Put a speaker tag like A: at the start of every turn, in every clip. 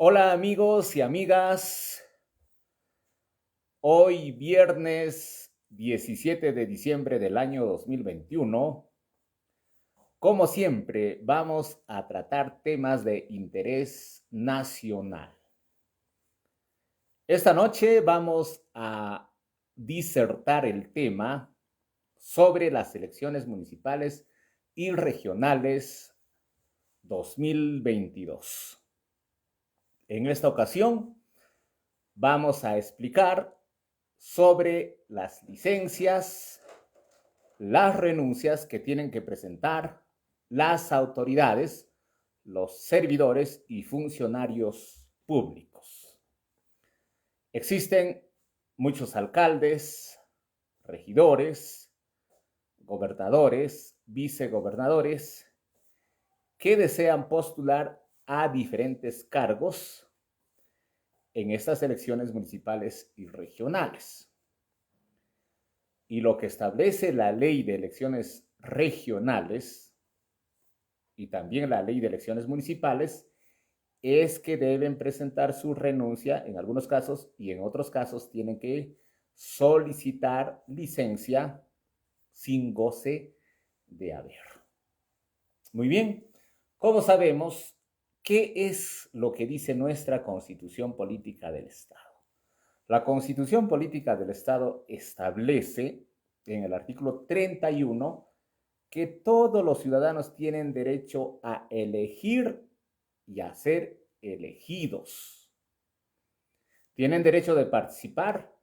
A: Hola amigos y amigas, hoy viernes 17 de diciembre del año 2021, como siempre vamos a tratar temas de interés nacional. Esta noche vamos a disertar el tema sobre las elecciones municipales y regionales 2022. En esta ocasión vamos a explicar sobre las licencias, las renuncias que tienen que presentar las autoridades, los servidores y funcionarios públicos. Existen muchos alcaldes, regidores, gobernadores, vicegobernadores que desean postular a diferentes cargos en estas elecciones municipales y regionales. Y lo que establece la ley de elecciones regionales y también la ley de elecciones municipales es que deben presentar su renuncia en algunos casos y en otros casos tienen que solicitar licencia sin goce de haber. Muy bien, como sabemos, ¿qué es lo que dice nuestra Constitución Política del Estado? La Constitución Política del Estado establece en el artículo 31 que todos los ciudadanos tienen derecho a elegir y a ser elegidos. Tienen derecho de participar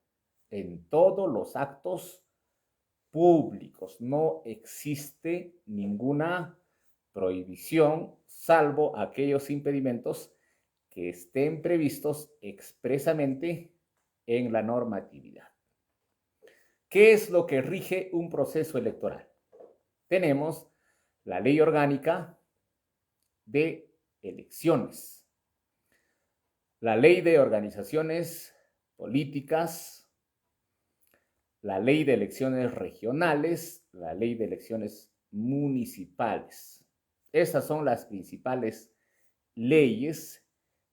A: en todos los actos públicos. No existe ninguna prohibición, salvo aquellos impedimentos que estén previstos expresamente en la normatividad. ¿Qué es lo que rige un proceso electoral? Tenemos la Ley Orgánica de Elecciones, la Ley de Organizaciones Políticas, la Ley de Elecciones Regionales, la Ley de Elecciones Municipales. Estas son las principales leyes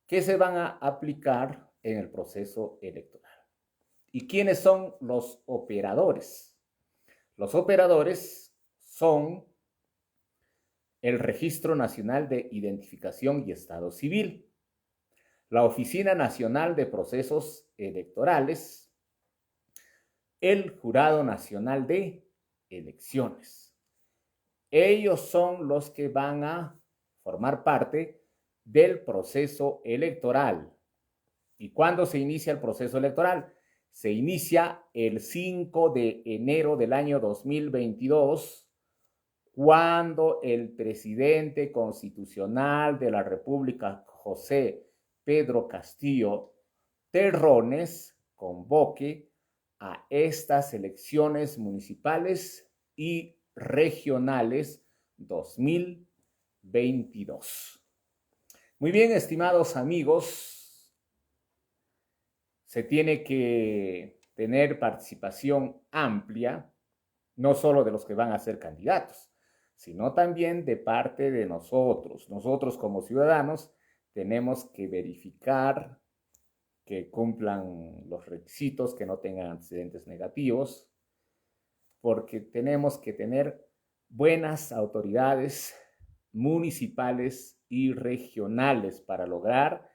A: que se van a aplicar en el proceso electoral. ¿Y quiénes son los operadores? Los operadores son el Registro Nacional de Identificación y Estado Civil, la Oficina Nacional de Procesos Electorales, el Jurado Nacional de Elecciones. Ellos son los que van a formar parte del proceso electoral. ¿Y cuándo se inicia el proceso electoral? Se inicia el 5 de enero del año 2022, cuando el presidente constitucional de la República, José Pedro Castillo Terrones, convoque a estas elecciones municipales y regionales 2022. Muy bien, estimados amigos, se tiene que tener participación amplia, no solo de los que van a ser candidatos, sino también de parte de nosotros. Nosotros como ciudadanos tenemos que verificar que cumplan los requisitos, que no tengan antecedentes negativos, porque tenemos que tener buenas autoridades municipales y regionales para lograr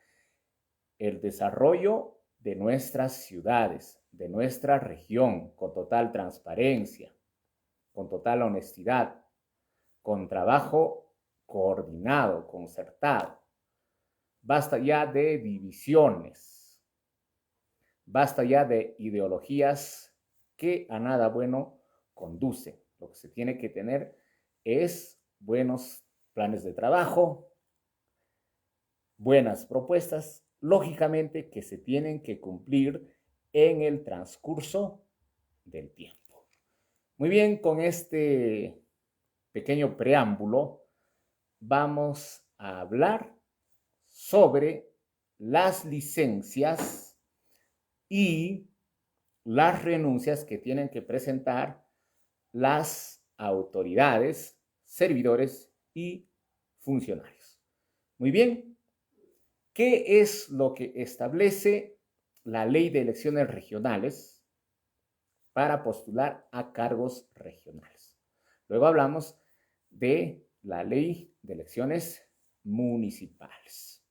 A: el desarrollo de nuestras ciudades, de nuestra región, con total transparencia, con total honestidad, con trabajo coordinado, concertado. Basta ya de divisiones, basta ya de ideologías que a nada bueno conducen. Lo que se tiene que tener es buenos planes de trabajo, buenas propuestas, lógicamente que se tienen que cumplir en el transcurso del tiempo. Muy bien, con este pequeño preámbulo vamos a hablar sobre las licencias y las renuncias que tienen que presentar las autoridades, servidores y funcionarios. Muy bien, ¿Qué es lo que establece la ley de elecciones regionales para postular a cargos regionales? Luego hablamos de la ley de elecciones municipales.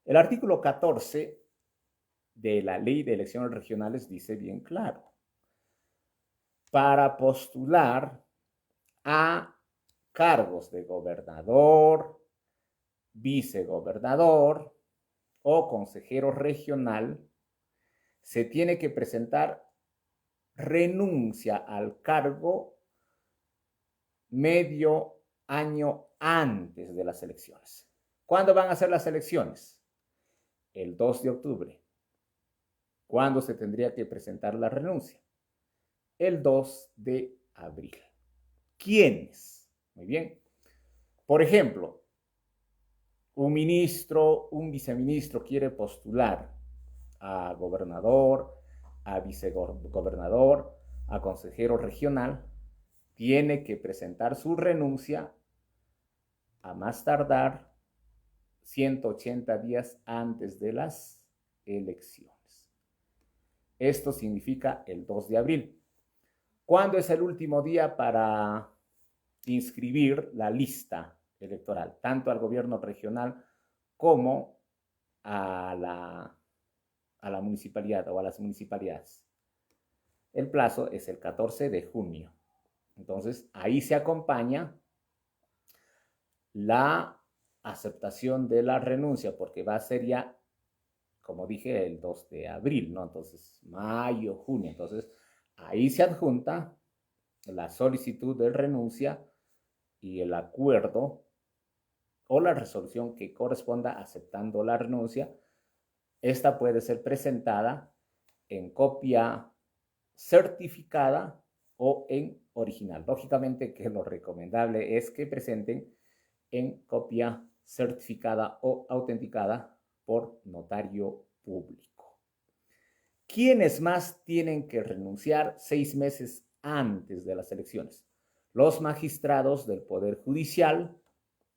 A: El artículo 14 de la ley de elecciones regionales dice bien claro: para postular a cargos de gobernador, vicegobernador o consejero regional, se tiene que presentar renuncia al cargo medio año antes de las elecciones. ¿Cuándo van a ser las elecciones? El 2 de octubre. ¿Cuándo se tendría que presentar la renuncia? El 2 de abril. ¿Quiénes? Muy bien. Por ejemplo, un ministro, un viceministro quiere postular a gobernador, a vicegobernador, a consejero regional, tiene que presentar su renuncia a más tardar 180 días antes de las elecciones. Esto significa el 2 de abril. ¿Cuándo es el último día para inscribir la lista electoral, tanto al gobierno regional como a la municipalidad o a las municipalidades? El plazo es el 14 de junio. Entonces, ahí se acompaña la aceptación de la renuncia, porque va a ser ya, como dije, el 2 de abril, ¿no? Entonces, mayo, junio. Entonces, ahí se adjunta la solicitud de renuncia y el acuerdo o la resolución que corresponda aceptando la renuncia. Esta puede ser presentada en copia certificada o en original. Lógicamente que lo recomendable es que presenten en copia certificada o autenticada por notario público. ¿Quiénes más tienen que renunciar 6 meses antes de las elecciones? Los magistrados del Poder Judicial,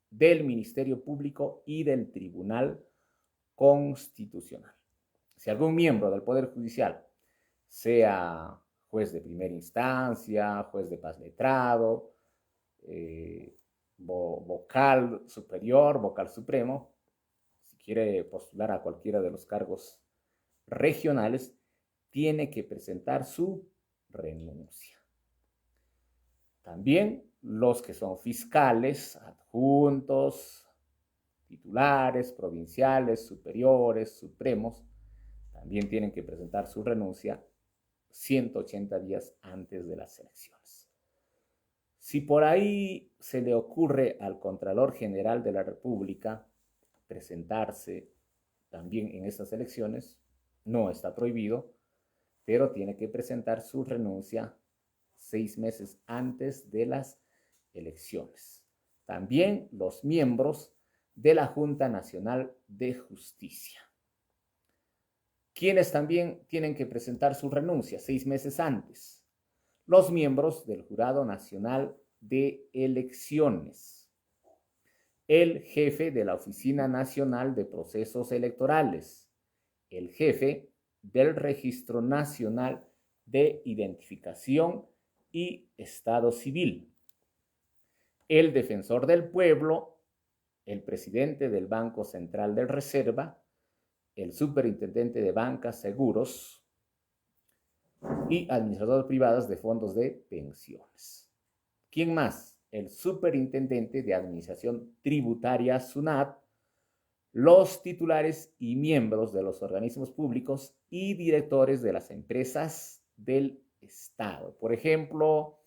A: del Ministerio Público y del Tribunal Constitucional. Si algún miembro del Poder Judicial, sea juez de primera instancia, juez de paz letrado, vocal superior, vocal supremo, si quiere postular a cualquiera de los cargos regionales, tiene que presentar su renuncia. También los que son fiscales, adjuntos, titulares, provinciales, superiores, supremos, también tienen que presentar su renuncia 180 días antes de las elecciones. Si por ahí se le ocurre al Contralor General de la República presentarse también en estas elecciones, no está prohibido, pero tiene que presentar su renuncia 6 meses antes de las elecciones. También los miembros de la Junta Nacional de Justicia, quienes también tienen que presentar su renuncia 6 meses antes. Los miembros del Jurado Nacional de Elecciones, el jefe de la Oficina Nacional de Procesos Electorales, el jefe del Registro Nacional de Identificación y Estado Civil, el defensor del pueblo, el presidente del Banco Central de Reserva, el superintendente de bancas, seguros y administradores privados de fondos de pensiones. ¿Quién más? El superintendente de administración tributaria, SUNAT, los titulares y miembros de los organismos públicos y directores de las empresas del Estado. Por ejemplo,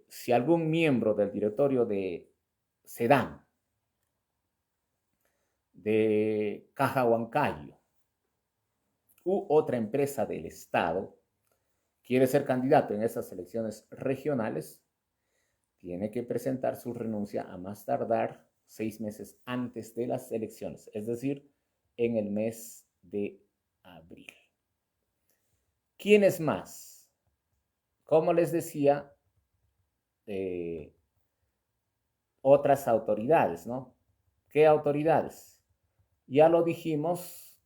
A: si algún miembro del directorio de SEDAM, de Caja Huancayo u otra empresa del Estado quiere ser candidato en esas elecciones regionales, tiene que presentar su renuncia a más tardar 6 meses antes de las elecciones, es decir, en el mes de abril. ¿Quiénes más? Como les decía, otras autoridades, ¿no? ¿Qué autoridades? Ya lo dijimos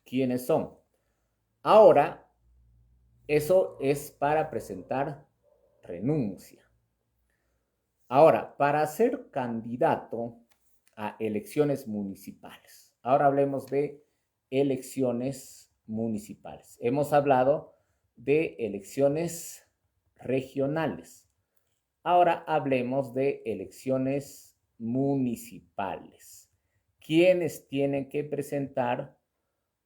A: quiénes son. Ahora, eso es para presentar renuncia. Ahora, para ser candidato a elecciones municipales. Ahora hablemos de elecciones municipales. Hemos hablado de elecciones regionales. Ahora hablemos de elecciones municipales. ¿Quiénes tienen que presentar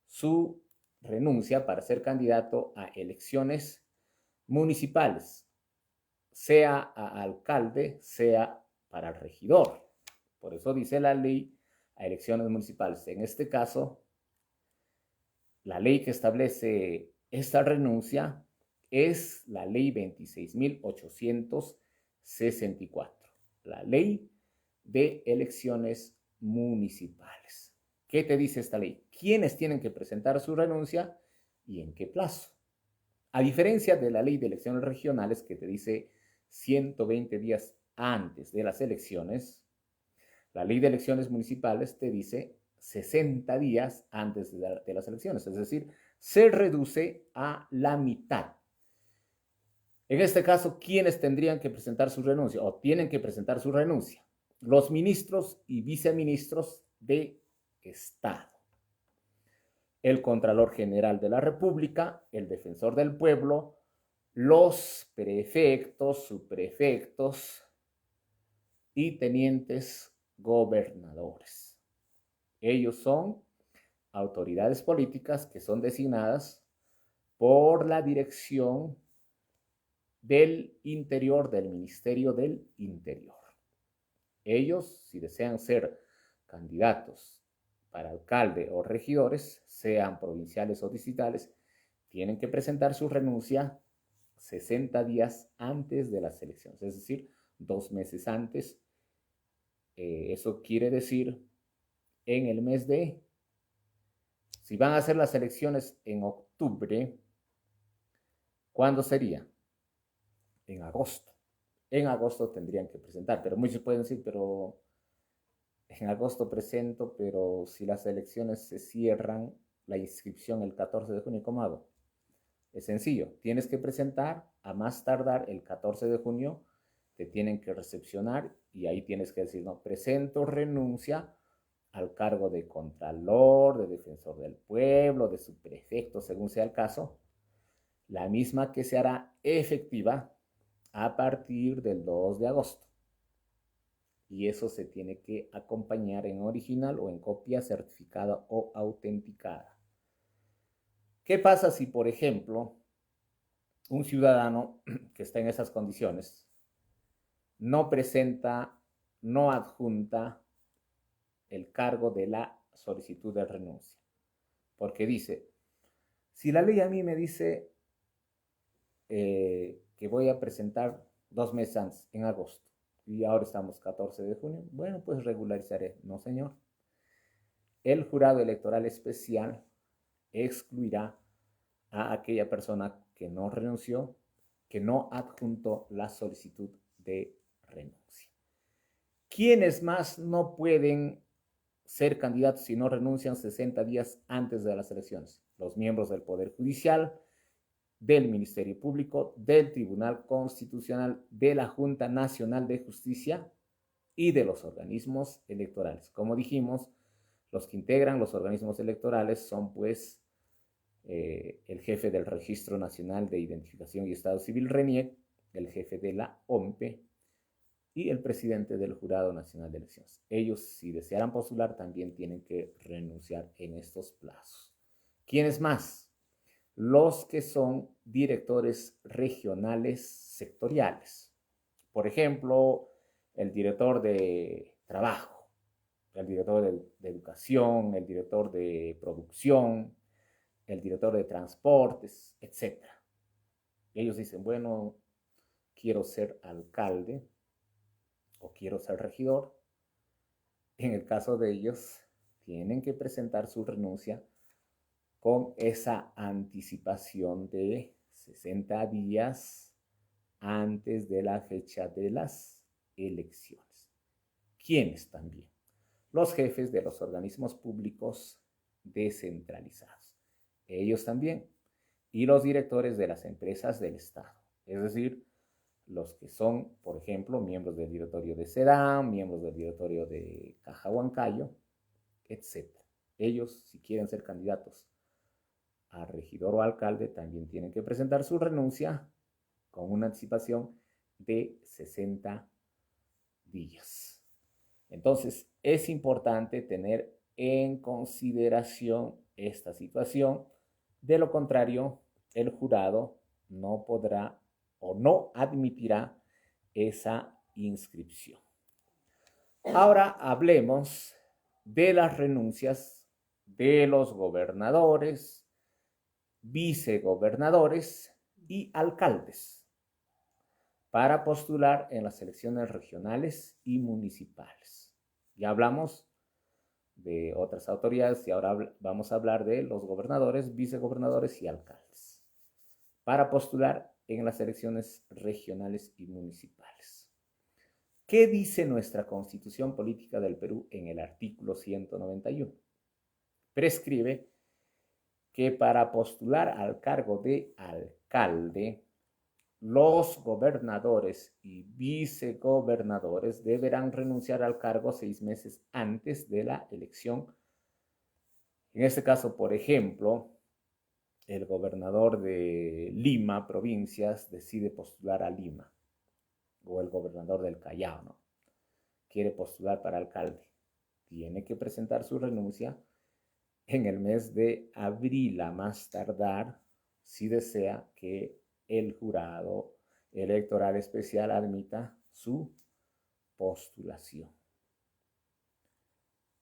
A: su renuncia para ser candidato a elecciones municipales? Sea a alcalde, sea para regidor. Por eso dice la ley a elecciones municipales. En este caso, la ley que establece esta renuncia es la ley 26.864, la ley de elecciones municipales. ¿Qué te dice esta ley? ¿Quiénes tienen que presentar su renuncia y en qué plazo? A diferencia de la ley de elecciones regionales que te dice 120 días antes de las elecciones, la ley de elecciones municipales te dice 60 días antes de las elecciones, es decir, se reduce a la mitad. En este caso, ¿quiénes tendrían que presentar su renuncia o tienen que presentar su renuncia? Los ministros y viceministros de Estado, el Contralor General de la República, el Defensor del Pueblo, los prefectos, subprefectos y tenientes gobernadores. Ellos son autoridades políticas que son designadas por la Dirección del Interior del Ministerio del Interior. Ellos, si desean ser candidatos para alcalde o regidores, sean provinciales o distritales, tienen que presentar su renuncia 60 días antes de las elecciones, es decir, 2 meses antes. Eso quiere decir en el mes de, si van a hacer las elecciones en octubre, ¿cuándo sería? En agosto. En agosto tendrían que presentar, pero muchos pueden decir, pero en agosto presento, pero si las elecciones se cierran, la inscripción el 14 de junio, ¿cómo hago? Es sencillo, tienes que presentar a más tardar el 14 de junio, te tienen que recepcionar y ahí tienes que decir, no, presento renuncia al cargo de contralor, de defensor del pueblo, de subprefecto, según sea el caso, la misma que se hará efectiva a partir del 2 de agosto. Y eso se tiene que acompañar en original o en copia certificada o autenticada. ¿Qué pasa si, por ejemplo, un ciudadano que está en esas condiciones no presenta, no adjunta el cargo de la solicitud de renuncia? Porque dice, si la ley a mí me dice que voy a presentar 2 meses antes, en agosto, y ahora estamos 14 de junio, bueno, pues regularizaré. No, señor. El jurado electoral especial excluirá a aquella persona que no renunció, que no adjuntó la solicitud de renuncia. ¿Quiénes más no pueden ser candidatos si no renuncian 60 días antes de las elecciones? Los miembros del Poder Judicial, del Ministerio Público, del Tribunal Constitucional, de la Junta Nacional de Justicia y de los organismos electorales. Como dijimos, los que integran los organismos electorales son pues el jefe del Registro Nacional de Identificación y Estado Civil, RENIEC, el jefe de la OMPE y el presidente del Jurado Nacional de Elecciones. Ellos, si desearan postular, también tienen que renunciar en estos plazos. ¿Quiénes más? Los que son directores regionales sectoriales. Por ejemplo, el director de trabajo, el director de educación, el director de producción, el director de transportes, etc. Ellos dicen, bueno, quiero ser alcalde o quiero ser regidor. En el caso de ellos, tienen que presentar su renuncia con esa anticipación de 60 días antes de la fecha de las elecciones. ¿Quiénes también? los jefes de los organismos públicos descentralizados, ellos también, y los directores de las empresas del Estado, es decir, los que son, por ejemplo, miembros del directorio de SEDAM, miembros del directorio de Caja Huancayo, etc. Ellos, si quieren ser candidatos a regidor o alcalde, también tienen que presentar su renuncia con una anticipación de 60 días. Entonces, es importante tener en consideración esta situación. De lo contrario, el jurado no podrá o no admitirá esa inscripción. Ahora hablemos de las renuncias de los gobernadores, vicegobernadores y alcaldes para postular en las elecciones regionales y municipales. Ya hablamos de otras autoridades y ahora vamos a hablar de los gobernadores, vicegobernadores y alcaldes para postular en las elecciones regionales y municipales. ¿Qué dice nuestra Constitución Política del Perú en el artículo 191? Prescribe que para postular al cargo de alcalde, los gobernadores y vicegobernadores deberán renunciar al cargo 6 meses antes de la elección. En este caso, por ejemplo, el gobernador de Lima, provincias, decide postular a Lima, o el gobernador del Callao, ¿no? Quiere postular para alcalde. Tiene que presentar su renuncia en el mes de abril a más tardar, si desea que el jurado electoral especial admita su postulación.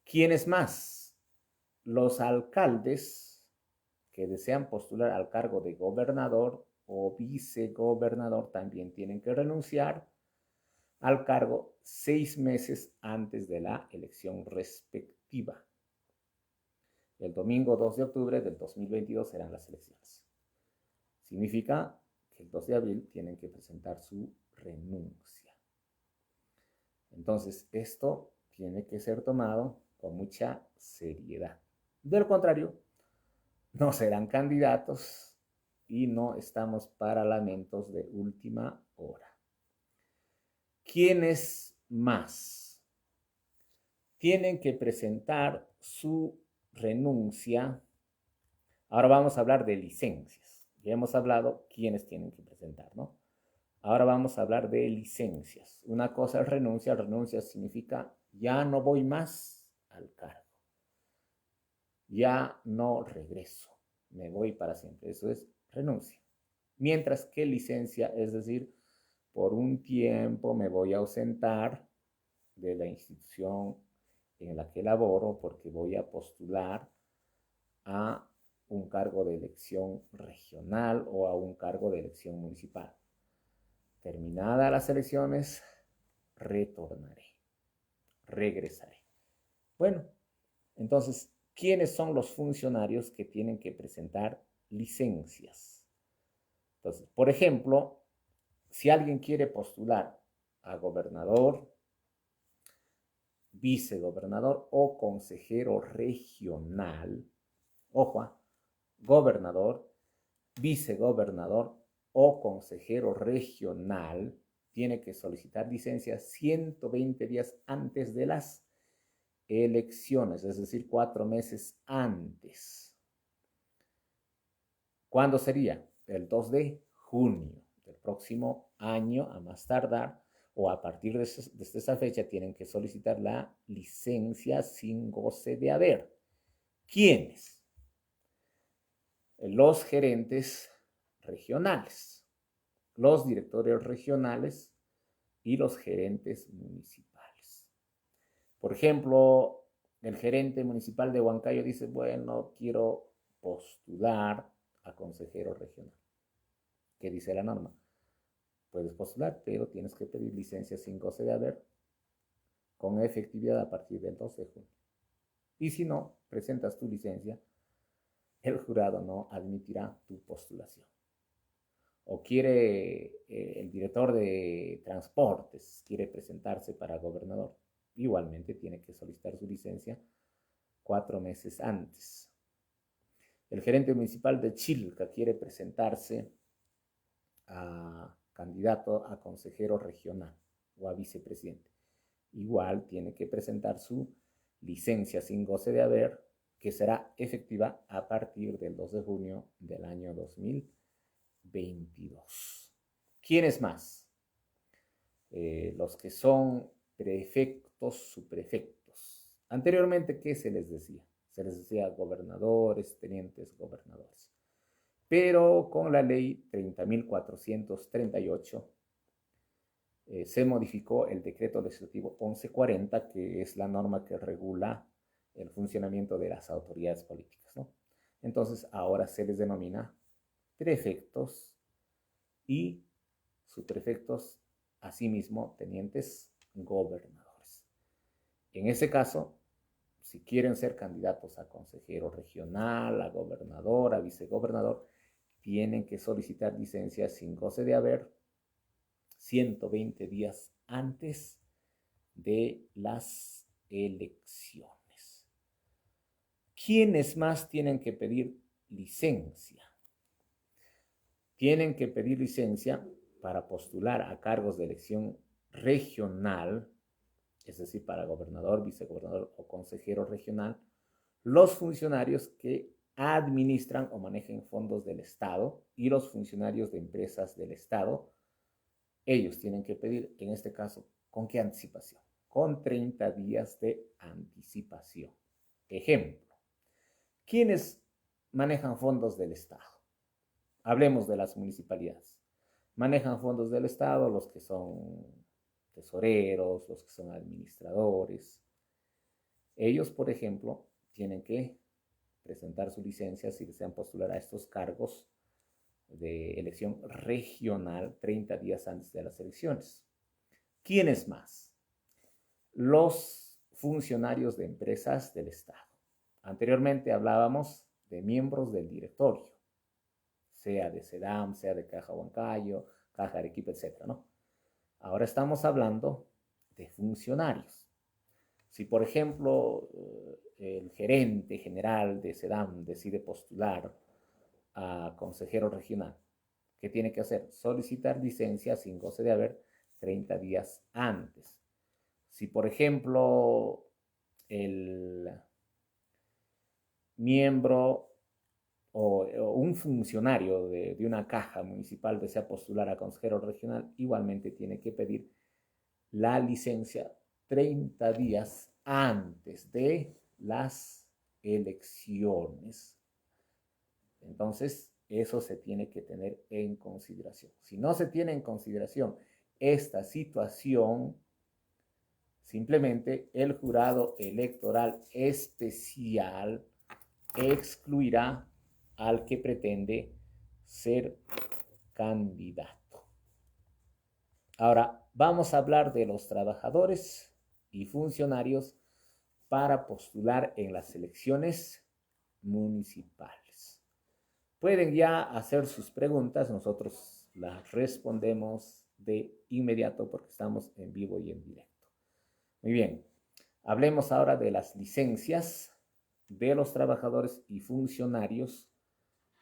A: ¿Quiénes más? Los alcaldes que desean postular al cargo de gobernador o vicegobernador también tienen que renunciar al cargo 6 meses antes de la elección respectiva. El domingo 2 de octubre del 2022 serán las elecciones. Significa que el 2 de abril tienen que presentar su renuncia. Entonces, esto tiene que ser tomado con mucha seriedad. De lo contrario, no serán candidatos y no estamos para lamentos de última hora. ¿Quiénes más tienen que presentar su renuncia? Ahora vamos a hablar de licencias. Ya hemos hablado quiénes tienen que presentar, ¿no? Ahora vamos a hablar de licencias. Una cosa es renuncia. Renuncia significa ya no voy más al cargo. Ya no regreso. Me voy para siempre. Eso es renuncia. Mientras que licencia es decir, por un tiempo me voy a ausentar de la institución en la que laboro porque voy a postular a un cargo de elección regional o a un cargo de elección municipal. Terminadas las elecciones, retornaré, regresaré. Bueno, entonces, ¿quiénes son los funcionarios que tienen que presentar licencias? Entonces, por ejemplo, si alguien quiere postular a gobernador, vicegobernador o consejero regional, ojo, gobernador, vicegobernador o consejero regional, tiene que solicitar licencia 120 días antes de las elecciones, es decir, 4 meses antes. ¿Cuándo sería? El 2 de junio del próximo año, a más tardar, o a partir de esa fecha, tienen que solicitar la licencia sin goce de haber. ¿Quiénes? Los gerentes regionales, los directores regionales y los gerentes municipales. Por ejemplo, el gerente municipal de Huancayo dice, bueno, quiero postular a consejero regional. ¿Qué dice la norma? Puedes postular, pero tienes que pedir licencia sin goce de haber con efectividad a partir del 2 de junio. Y si no, presentas tu licencia, el jurado no admitirá tu postulación. O quiere el director de transportes, quiere presentarse para gobernador. igualmente tiene que solicitar su licencia 4 meses antes. El gerente municipal de Chilca quiere presentarse a candidato a consejero regional o a vicepresidente. Igual tiene que presentar su licencia sin goce de haber, que será efectiva a partir del 2 de junio del año 2022. ¿Quiénes más? Los que son prefectos, subprefectos. Anteriormente, ¿qué se les decía? Se les decía gobernadores, tenientes gobernadores. Pero con la ley 30.438 se modificó el decreto legislativo 1140, que es la norma que regula el funcionamiento de las autoridades políticas, ¿no? Entonces, ahora se les denomina prefectos y subprefectos, asimismo, tenientes gobernadores. En ese caso, si quieren ser candidatos a consejero regional, a gobernador, a vicegobernador, tienen que solicitar licencia sin goce de haber 120 días antes de las elecciones. ¿Quiénes más tienen que pedir licencia? Tienen que pedir licencia para postular a cargos de elección regional, es decir, para gobernador, vicegobernador o consejero regional, los funcionarios que administran o manejen fondos del Estado y los funcionarios de empresas del Estado. Ellos tienen que pedir, en este caso, ¿con qué anticipación? Con 30 días de anticipación. Ejemplo, ¿quiénes manejan fondos del Estado? Hablemos de las municipalidades. Manejan fondos del Estado los que son tesoreros, los que son administradores. Ellos, por ejemplo, tienen que presentar su licencia si desean postular a estos cargos de elección regional 30 días antes de las elecciones. ¿Quiénes más? Los funcionarios de empresas del Estado. Anteriormente hablábamos de miembros del directorio, sea de SEDAM, sea de Caja Huancayo, Caja Arequipa, etc., ¿no? Ahora estamos hablando de funcionarios. Si, por ejemplo, el gerente general de SEDAM decide postular a consejero regional, ¿qué tiene que hacer? Solicitar licencia sin goce de haber 30 días antes. Si, por ejemplo, el miembro o un funcionario de una caja municipal desea postular a consejero regional, igualmente tiene que pedir la licencia 30 días antes de las elecciones. Entonces, eso se tiene que tener en consideración. Si no se tiene en consideración esta situación, simplemente el jurado electoral especial excluirá al que pretende ser candidato. Ahora, vamos a hablar de los trabajadores y funcionarios para postular en las elecciones municipales. Pueden ya hacer sus preguntas, nosotros las respondemos de inmediato porque estamos en vivo y en directo. Muy bien, hablemos ahora de las licencias de los trabajadores y funcionarios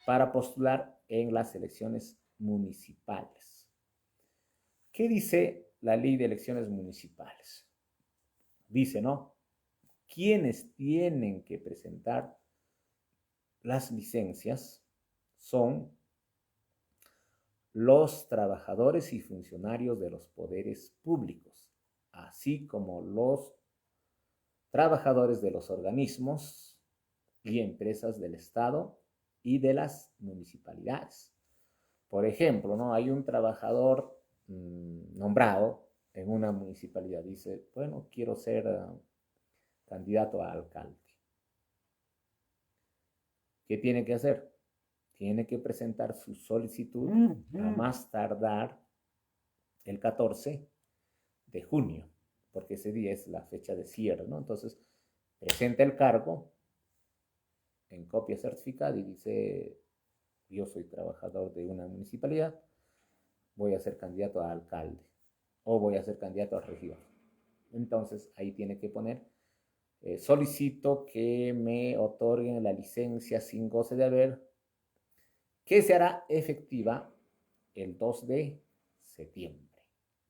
A: para postular en las elecciones municipales. ¿Qué dice la ley de elecciones municipales? Dice, ¿no? Quienes tienen que presentar las licencias son los trabajadores y funcionarios de los poderes públicos, así como los trabajadores de los organismos y empresas del Estado y de las municipalidades. Por ejemplo, ¿no? Hay un trabajador nombrado en una municipalidad, dice, bueno, quiero ser candidato a alcalde. ¿Qué tiene que hacer? Tiene que presentar su solicitud a más tardar el 14 de junio, porque ese día es la fecha de cierre, ¿no? Entonces, presenta el cargo en copia certificada y dice, yo soy trabajador de una municipalidad, voy a ser candidato a alcalde o voy a ser candidato a regidor. Entonces ahí tiene que poner, solicito que me otorguen la licencia sin goce de haber, que se hará efectiva el 2 de septiembre,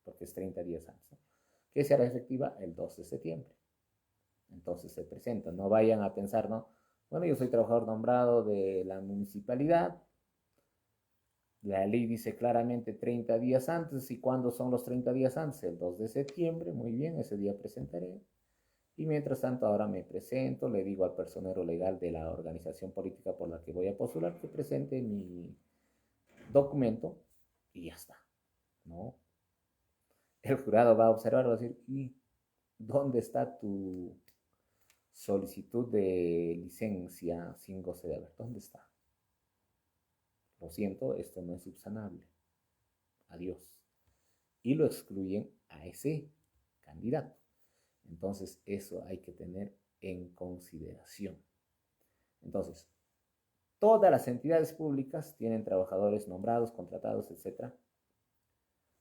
A: porque es 30 días antes, ¿no? Que se hará efectiva el 2 de septiembre. Entonces se presenta, no vayan a pensar, ¿no? Bueno, yo soy trabajador nombrado de la municipalidad, la ley dice claramente 30 días antes, ¿y cuándo son los 30 días antes? El 2 de septiembre, muy bien, ese día presentaré. Y mientras tanto ahora me presento, le digo al personero legal de la organización política por la que voy a postular que presente mi documento y ya está, ¿no? El jurado va a observar y va a decir, ¿y dónde está tu solicitud de licencia sin goce de haber? ¿Dónde está? Lo siento, esto no es subsanable. Adiós. Y lo excluyen a ese candidato. Entonces, eso hay que tener en consideración. Entonces, todas las entidades públicas tienen trabajadores nombrados, contratados, etc.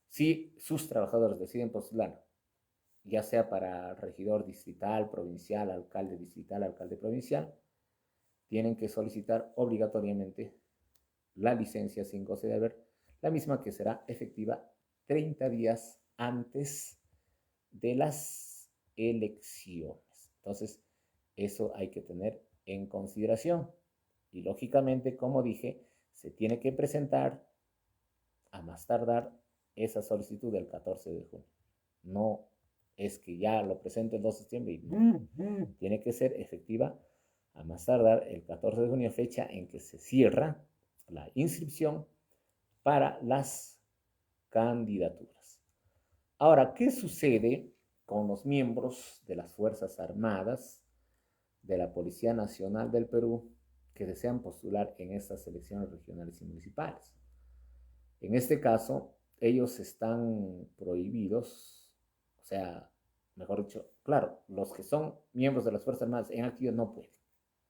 A: Si sus trabajadores deciden postular, ya sea para regidor distrital, provincial, alcalde distrital, alcalde provincial, tienen que solicitar obligatoriamente la licencia sin goce de haber, la misma que será efectiva 30 días antes de las elecciones. Entonces, eso hay que tener en consideración. Y lógicamente, como dije, se tiene que presentar a más tardar esa solicitud del 14 de junio. No es que ya lo presento el 2 de septiembre y no. Tiene que ser efectiva a más tardar el 14 de junio, fecha en que se cierra la inscripción para las candidaturas. Ahora, ¿qué sucede con los miembros de las Fuerzas Armadas, de la Policía Nacional del Perú, que desean postular en estas elecciones regionales y municipales? En este caso, ellos están prohibidos, o sea, mejor dicho, claro, los que son miembros de las Fuerzas Armadas en actividad no pueden,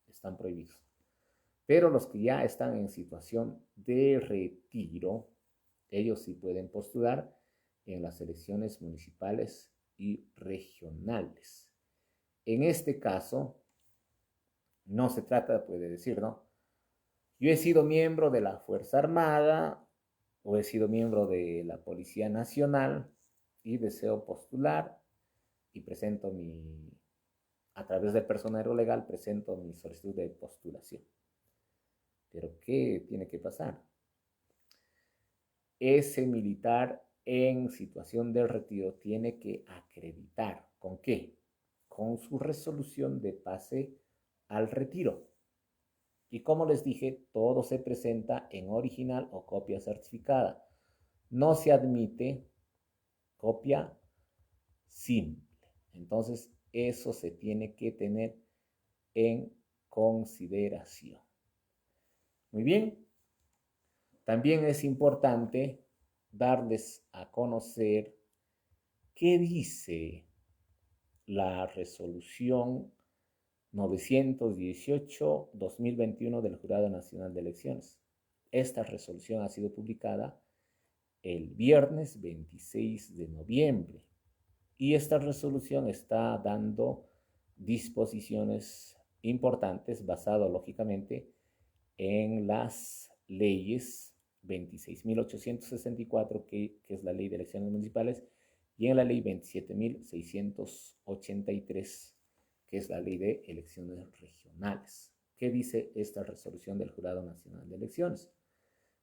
A: están prohibidos. Pero los que ya están en situación de retiro, ellos sí pueden postular en las elecciones municipales y regionales. En este caso, no se trata, puede decir, ¿no? Yo he sido miembro de la Fuerza Armada o he sido miembro de la Policía Nacional y deseo postular y presento a través del personero legal, presento mi solicitud de postulación. Pero ¿qué tiene que pasar? Ese militar en situación de retiro tiene que acreditar, ¿con qué? Con su resolución de pase al retiro. Y como les dije, todo se presenta en original o copia certificada. No se admite copia simple. Entonces, eso se tiene que tener en consideración. Muy bien. También es importante darles a conocer qué dice la resolución 918-2021 del Jurado Nacional de Elecciones. Esta resolución ha sido publicada el viernes 26 de noviembre y esta resolución está dando disposiciones importantes basado lógicamente en las leyes 26.864, que es la ley de elecciones municipales, y en la ley 27.683, que es la ley de elecciones regionales. ¿Qué dice esta resolución del Jurado Nacional de Elecciones?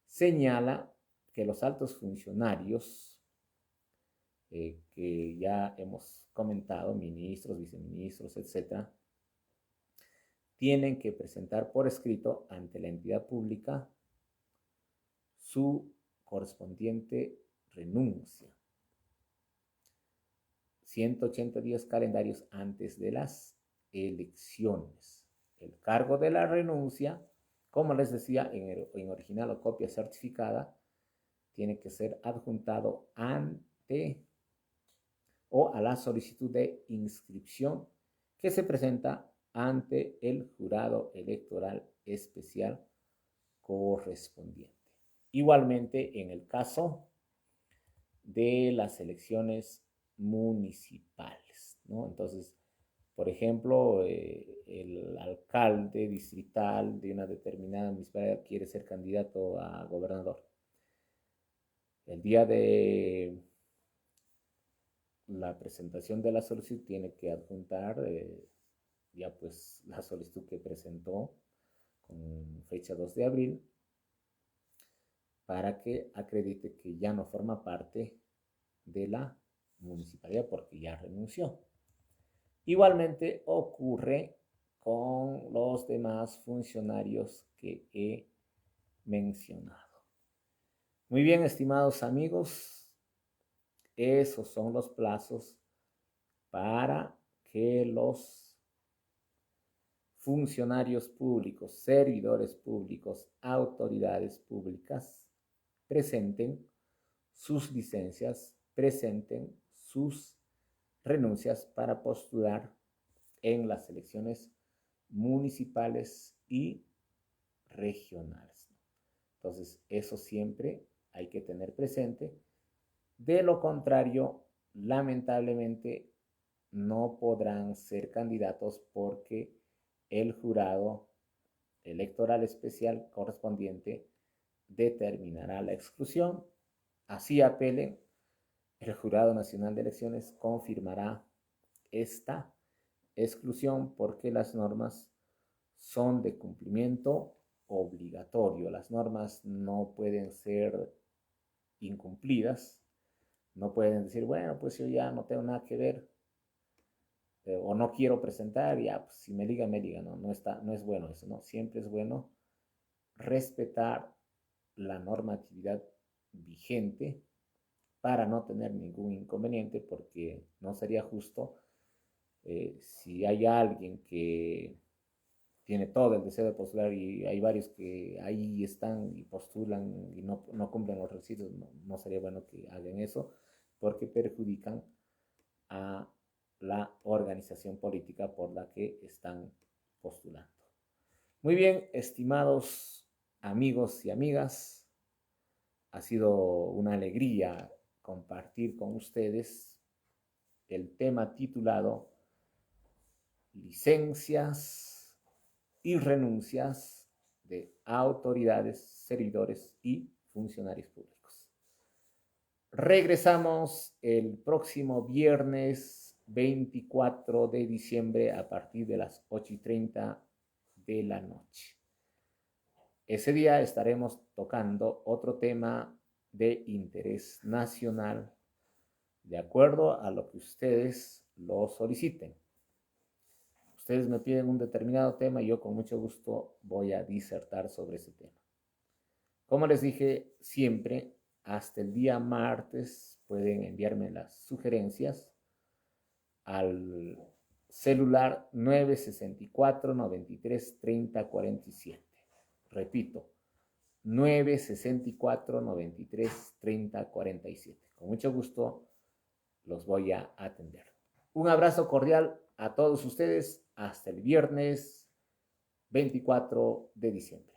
A: Señala que los altos funcionarios que ya hemos comentado, ministros, viceministros, etcétera, tienen que presentar por escrito ante la entidad pública su correspondiente renuncia. 180 días calendarios antes de las elecciones. El cargo de la renuncia, como les decía, en original o copia certificada, tiene que ser adjuntado ante o a la solicitud de inscripción que se presenta ante el jurado electoral especial correspondiente. Igualmente, en el caso de las elecciones municipales. ¿no? Entonces, por ejemplo, el alcalde distrital de una determinada municipalidad quiere ser candidato a gobernador. El día de la presentación de la solicitud tiene que adjuntar ya pues la solicitud que presentó con fecha 2 de abril para que acredite que ya no forma parte de la municipalidad porque ya renunció. Igualmente ocurre con los demás funcionarios que he mencionado. Muy bien, estimados amigos, esos son los plazos para que los funcionarios públicos, servidores públicos, autoridades públicas presenten sus licencias, presenten sus renuncias para postular en las elecciones municipales y regionales. Entonces, eso siempre hay que tener presente. De lo contrario, lamentablemente, no podrán ser candidatos porque el jurado electoral especial correspondiente determinará la exclusión. Así apelen, el Jurado Nacional de Elecciones confirmará esta exclusión porque las normas son de cumplimiento obligatorio. Las normas no pueden ser incumplidas. No pueden decir, bueno, pues yo ya no tengo nada que ver o no quiero presentar, ya, pues si me liga, no, no es bueno eso, ¿no? Siempre es bueno respetar la normatividad vigente para no tener ningún inconveniente, porque no sería justo si hay alguien que tiene todo el deseo de postular y hay varios que ahí están y postulan y no cumplen los requisitos, no sería bueno que hagan eso porque perjudican a la organización política por la que están postulando. Muy bien, estimados amigos y amigas, ha sido una alegría compartir con ustedes el tema titulado Licencias y renuncias de autoridades, servidores y funcionarios públicos. Regresamos el próximo viernes 24 de diciembre a partir de las 8:30 de la noche. Ese día estaremos tocando otro tema de interés nacional de acuerdo a lo que ustedes lo soliciten. Ustedes me piden un determinado tema y yo con mucho gusto voy a disertar sobre ese tema. Como les dije siempre, hasta el día martes pueden enviarme las sugerencias al celular 964 93 30 47. Repito, 964 93 30 47. Con mucho gusto los voy a atender. Un abrazo cordial a todos ustedes hasta el viernes 24 de diciembre.